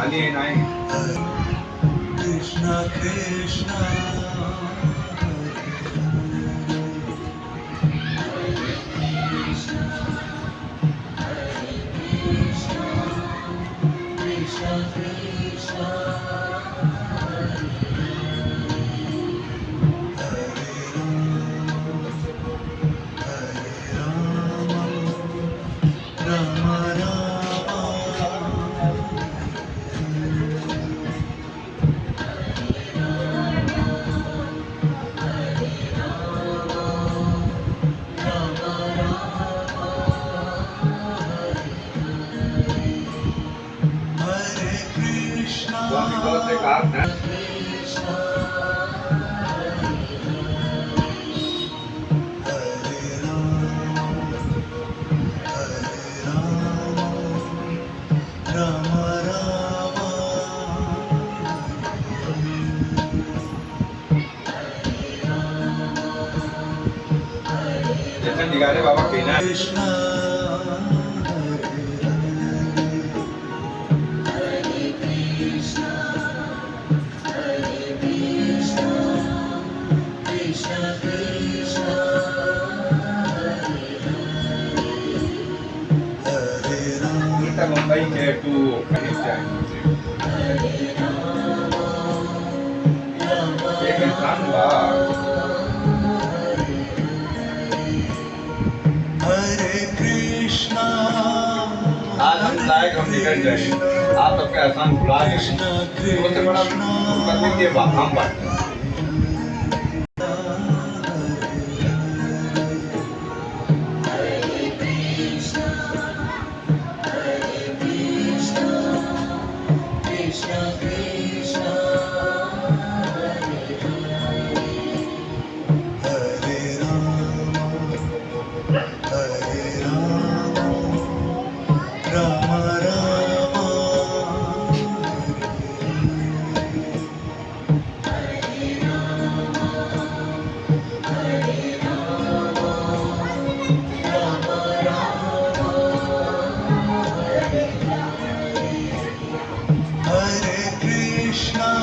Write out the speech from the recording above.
खाली नाही. Krishna Krishna Don't because they got that. जैसे निकाले बाबा कहना kita membaik ke tu kerja ये इंसान बा हरे कृष्णा आज हम लायक हम निकल जाए आप सबके आसान बुला दें वो से बड़ा करने के बाद हम बात Hare Krishna